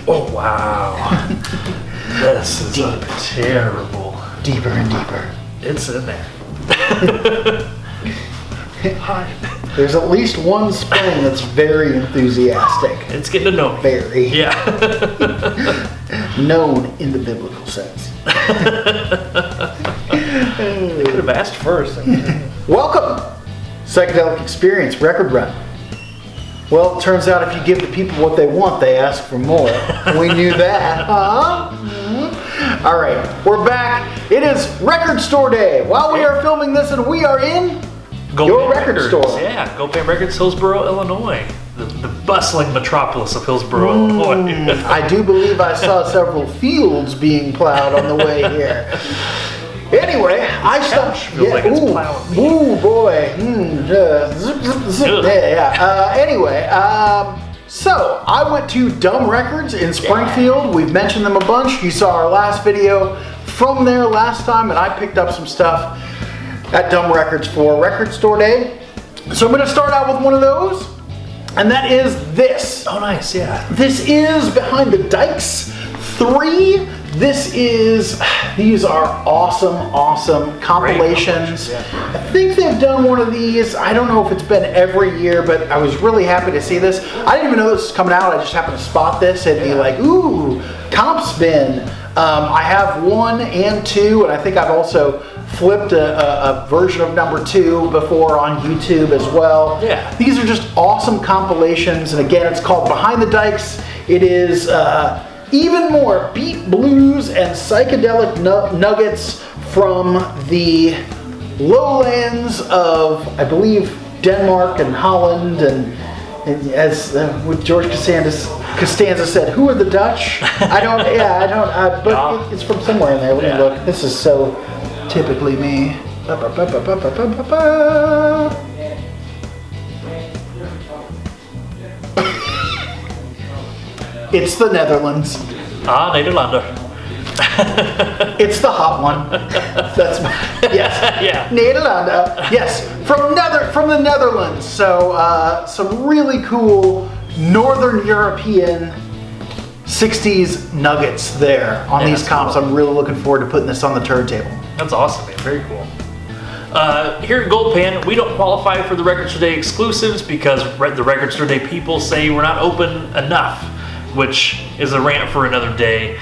Oh, wow. This is terrible. Deeper and deeper. It's in there. Hi. There's at least one spring that's very enthusiastic. It's getting to know me. Very. Yeah. Known in the biblical sense. They could have asked first. Welcome, Psychedelic Experience Record Run. Well, it turns out if you give the people what they want, they ask for more. We knew that, huh? Mm-hmm. All right, we're back. It is Record Store Day. While we are filming this, and we are in your record store. Yeah, Gopam Records, Hillsboro, Illinois. The bustling metropolis of Hillsboro, Illinois. I do believe I saw several fields being plowed on the way here. Anyway, I stopped. Feels like it's plowing. Ooh, boy. Zip, zip, zip. Yeah. Anyway, so I went to Dumb Records in Springfield. We've mentioned them a bunch. You saw our last video from there last time, and I picked up some stuff at Dumb Records for Record Store Day. So I'm going to start out with one of those, and that is this. Oh, nice, yeah. This is Behind the Dykes 3. These are awesome compilations. Yeah. I think they've done one of these. I don't know if it's been every year, but I was really happy to see this. I didn't even know this was coming out. I just happened to spot this and be like, ooh, comp spin. I have 1 and 2, and I think I've also flipped a version of number 2 before on YouTube as well. Yeah. These are just awesome compilations, and again, it's called Behind the Dykes. It is even more beat, blues, and psychedelic nuggets from the lowlands of, I believe, Denmark and Holland, and as what George Costanza said, who are the Dutch? But it's from somewhere in there. Let me look. This is so typically me. It's the Netherlands. Ah, Nederlander. It's the hot one. That's yes. Yeah. Nederlander. Yes, from the Netherlands. So some really cool Northern European 60s nuggets there on these comps. Cool. I'm really looking forward to putting this on the turntable. That's awesome, man. Very cool. Here at Gold Pan, we don't qualify for the Record Store Day exclusives because the Record Store Day people say we're not open enough, which is a rant for another day.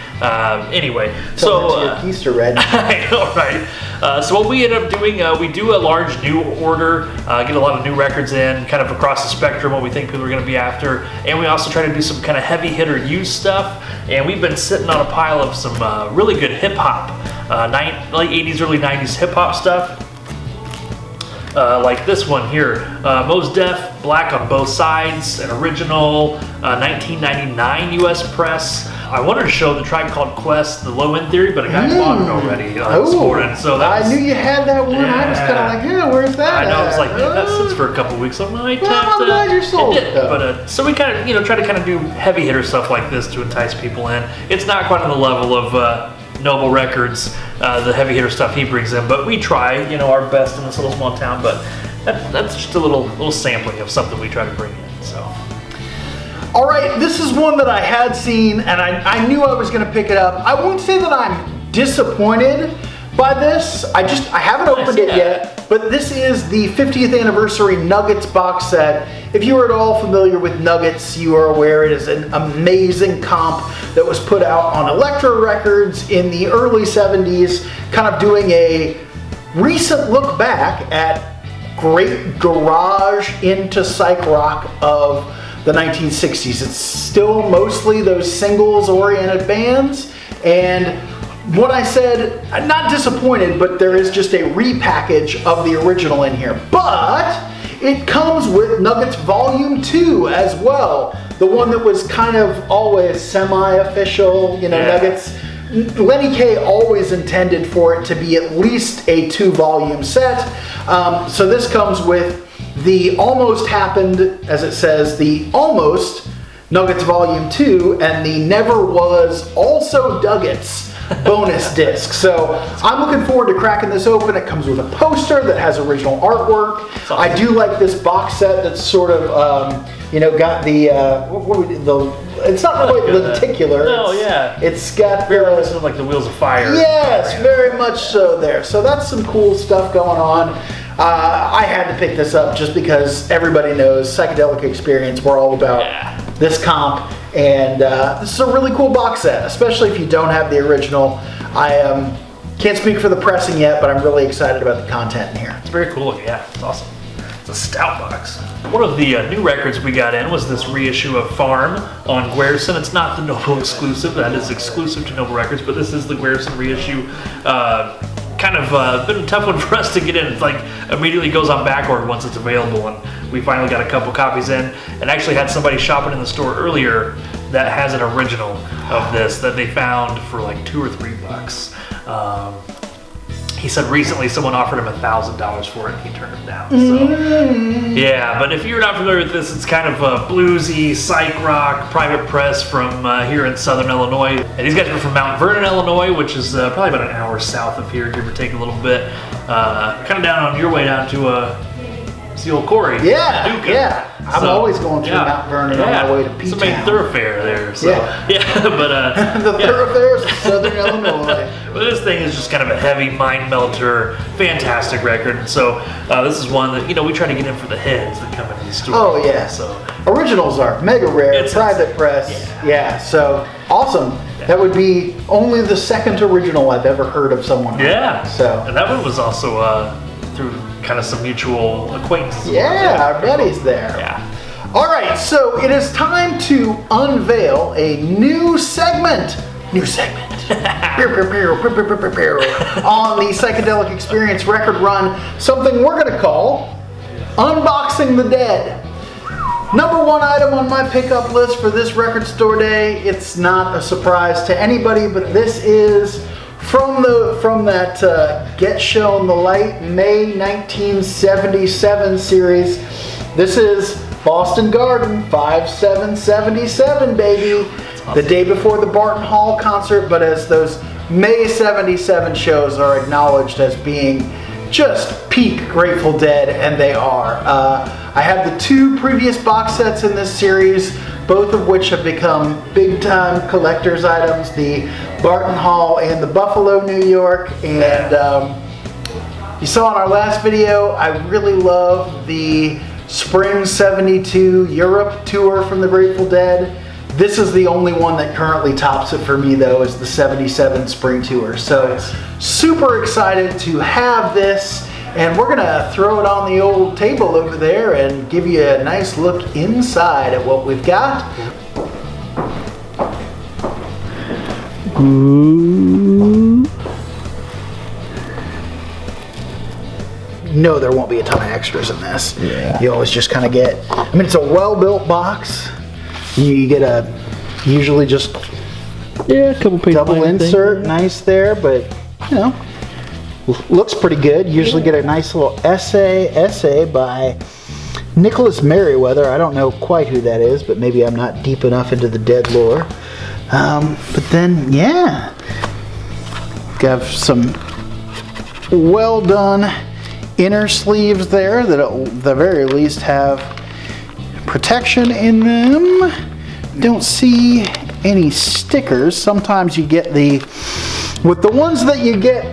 Anyway, so your keister red. I know, right? So what we end up doing, we do a large new order, get a lot of new records in, kind of across the spectrum, what we think people are going to be after, and we also try to do some kind of heavy hitter used stuff. And we've been sitting on a pile of some really good hip hop, late 80s, early 90s hip hop stuff. Like this one here, Mos Def, Black on Both Sides, an original 1999 US press. I wanted to show the Tribe Called Quest, the Low End Theory, but a guy bought it already this morning. So I knew you had that one. Yeah. I was kind of like, yeah, where's that? I know. It's like, man, that sits for a couple weeks. I'm like, I'm glad you sold it. But so we kind of, try to kind of do heavy hitter stuff like this to entice people in. It's not quite on the level of Noble Records, the heavy hitter stuff he brings in, but we try, our best in this little small town. But that's just a little sampling of something we try to bring in. So, all right, this is one that I had seen, and I knew I was going to pick it up. I won't say that I'm disappointed by this. I haven't opened it yet, but this is the 50th anniversary Nuggets box set. If you are at all familiar with Nuggets, you are aware it is an amazing comp that was put out on Elektra Records in the early 70s, kind of doing a recent look back at great garage into psych rock of the 1960s. It's still mostly those singles-oriented bands, and what I said, I'm not disappointed, but there is just a repackage of the original in here. But it comes with Nuggets Volume 2 as well. The one that was kind of always semi-official, Nuggets. Lenny Kaye always intended for it to be at least a 2-volume set. So this comes with the Almost Happened, as it says, the Almost Nuggets Volume 2, and the Never Was Also Duggets bonus disc. So I'm looking forward to cracking this open. It comes with a poster that has original artwork. Awesome. I do like this box set that's sort of, got the, it's not really lenticular. No, yeah. It's got very reminiscent of like the Wheels of Fire. Yes, very much so there. So that's some cool stuff going on. I had to pick this up just because everybody knows Psychedelic Experience. We're all about this comp, and this is a really cool box set, especially if you don't have the original. I can't speak for the pressing yet, but I'm really excited about the content in here. It's very cool. Yeah, it's awesome. It's a stout box. One of the new records we got in was this reissue of Farm on Guerson. It's not the Noble exclusive. That is exclusive to Noble Records, but this is the Guerson reissue. Kind of been a tough one for us to get in. It's like immediately goes on backorder once it's available, and we finally got a couple copies in, and actually had somebody shopping in the store earlier that has an original of this that they found for like $2 or $3. He said recently someone offered him $1,000 for it and he turned it down. So yeah, but if you're not familiar with this, it's kind of a bluesy, psych rock, private press from here in southern Illinois. And these guys are from Mount Vernon, Illinois, which is probably about an hour south of here, give or take a little bit. Kind of down on your way down to see old Corey. Yeah. I'm always going through Mount Vernon on my way to P-Town. It's a main thoroughfare there. So. But the thoroughfares of southern Illinois. But this thing is just kind of a heavy mind melter, fantastic record. And so this is one that we try to get in for the heads that come in these stores. Oh yeah. So originals are mega rare, private press. Yeah. So awesome. Yeah. That would be only the second original I've ever heard of someone. So and that one was also through kind of some mutual acquaintances. Yeah, our buddies there. Yeah. All right, so it is time to unveil a new segment. On the Psychedelic Experience record run, something we're going to call Unboxing the Dead. Number one item on my pickup list for this record store day. It's not a surprise to anybody, but this is from that Get Shown the Light May 1977 series. This is Boston Garden 5777, baby. Awesome. The day before the Barton Hall concert, but as those May 77 shows are acknowledged as being just peak Grateful Dead, and they are. I have the two previous box sets in this series, both of which have become big time collector's items, the Barton Hall and the Buffalo, New York. And you saw in our last video, I really love the Spring 72 Europe tour from the Grateful Dead. This is the only one that currently tops it for me though, is the 77 Spring tour. So super excited to have this, and we're gonna throw it on the old table over there and give you a nice look inside at what we've got. Ooh. No, there won't be a ton of extras in this. Yeah. You always just kind of get, it's a well-built box. You get usually just a couple pages. Double insert, nice there, but looks pretty good. Usually get a nice little essay by Nicholas Merriweather. I don't know quite who that is, but maybe I'm not deep enough into the Dead lore. But then, got some well done inner sleeves there that at the very least have protection in them. Don't see any stickers. Sometimes you get with the ones that you get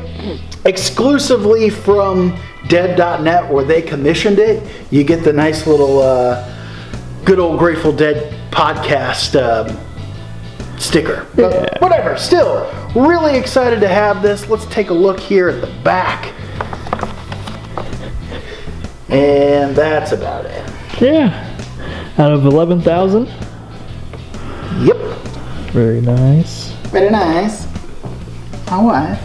exclusively from Dead.net where they commissioned it, you get the nice little good old Grateful Dead podcast sticker. But whatever, still really excited to have this. Let's take a look here at the back. And that's about it. Yeah. Out of 11,000? Yep. Very nice. Very nice. My wife.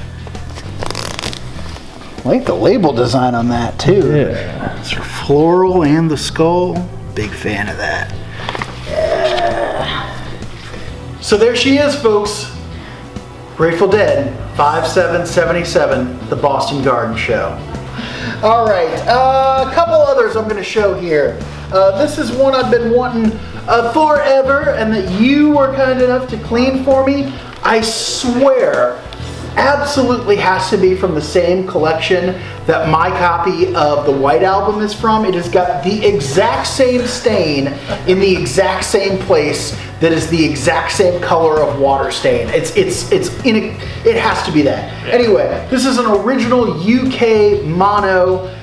I like the label design on that too. Yeah. It's floral and the skull. Big fan of that. Yeah. So there she is, folks. Grateful Dead, 5777, the Boston Garden Show. All right, a couple others I'm going to show here. This is one I've been wanting forever, and that you were kind enough to clean for me. I swear, absolutely has to be from the same collection that my copy of the White Album is from. It has got the exact same stain in the exact same place that is the exact same color of water stain. It has to be that. Anyway, this is an original UK mono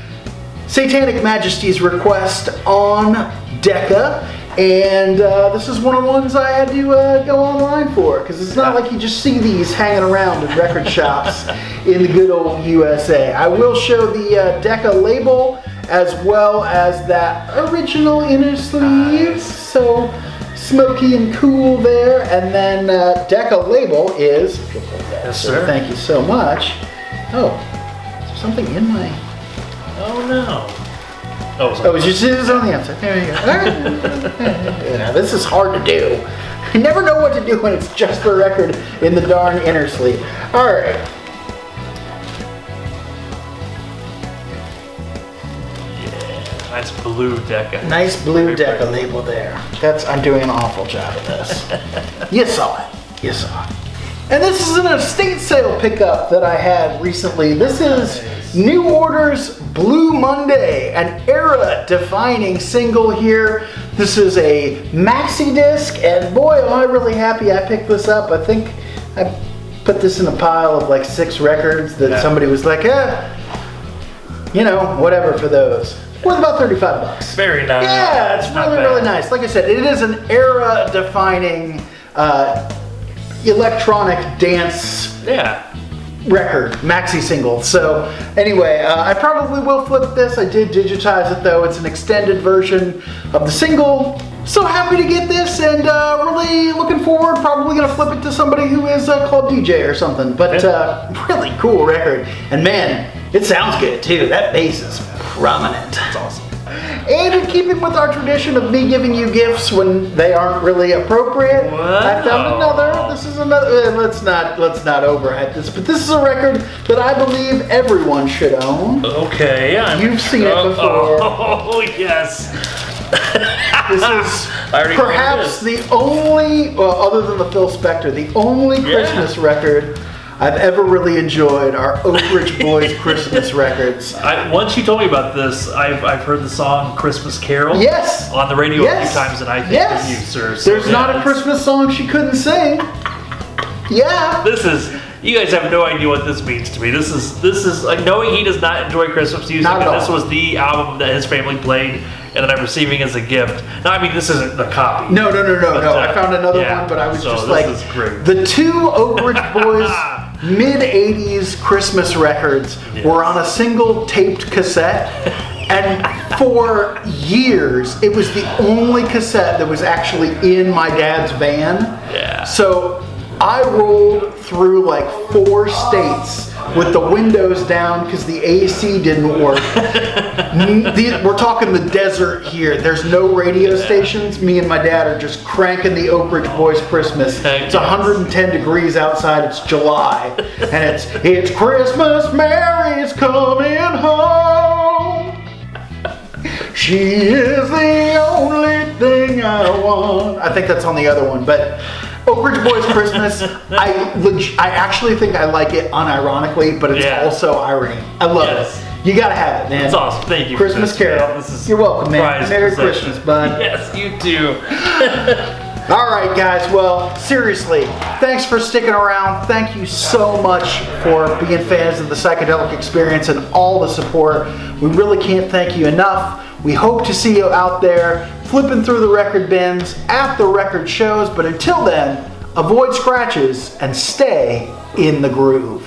Satanic Majesty's Request on Decca. And this is one of the ones I had to go online for, because it's not like you just see these hanging around in record shops in the good old USA. I will show the Decca label as well as that original inner sleeve. So smoky and cool there. And then Decca label is, yes, sir. Thank you so much. Oh, is there something in my... Oh no. Oh, it's just on the outside. There you go. Yeah, this is hard to do. You never know what to do when it's just the record in the darn inner sleeve. All right. Yeah, nice blue Decca. Nice blue Decca label there. I'm doing an awful job of this. You saw it. You saw it. And this is an estate sale pickup that I had recently. This is New Order's Blue Monday, an era-defining single here. This is a maxi disc, and boy, am I really happy I picked this up. I think I put this in a pile of like 6 records that somebody was like, you know, whatever for those. Worth about $35. Very nice. Yeah, it's really nice. Like I said, it is an era-defining electronic dance record, maxi single. So anyway, I probably will flip this. I did digitize it though. It's an extended version of the single. So happy to get this, and really looking forward. Probably gonna flip it to somebody who is a club DJ or something. But really cool record. And man, it sounds good too. That bass is prominent. That's awesome. And in keeping with our tradition of me giving you gifts when they aren't really appropriate, I found another. This is another. Let's not overhype this, but this is a record that I believe everyone should own. Okay, you've seen it before. Oh yes. This is perhaps the only, well, other than the Phil Spector, the only Christmas record I've ever really enjoyed are Oak Ridge Boys Christmas records. Once you told me about this, I've heard the song Christmas Carol on the radio a few times, and I think of you, sir. So there's not a Christmas song she couldn't sing. Yeah. You guys have no idea what this means to me. This is like knowing he does not enjoy Christmas music, and this was the album that his family played and that I'm receiving as a gift. Now, I mean, this isn't the copy. No. I found another one, but I was just like, the 2 Oak Ridge Boys mid-80s Christmas records were on a single taped cassette, and for years it was the only cassette that was actually in my dad's van. So I rolled through like 4 states with the windows down because the AC didn't work. We're talking the desert here. There's no radio stations. Me and my dad are just cranking the Oak Ridge Boys Christmas. It's 110 degrees outside. It's July. And it's Christmas, Mary's coming home. She is the only thing I want. I think that's on the other one, but Oak Ridge Boys Christmas, I actually think I like it unironically, but it's also irony. I love it. You gotta have it, man. That's awesome. Thank you. Christmas Carol. You're welcome, man. Merry Christmas, bud. Yes, you too. All right, guys. Well, seriously, thanks for sticking around. Thank you so much for being fans of the Psychedelic Experience and all the support. We really can't thank you enough. We hope to see you out there flipping through the record bins at the record shows. But until then, avoid scratches and stay in the groove.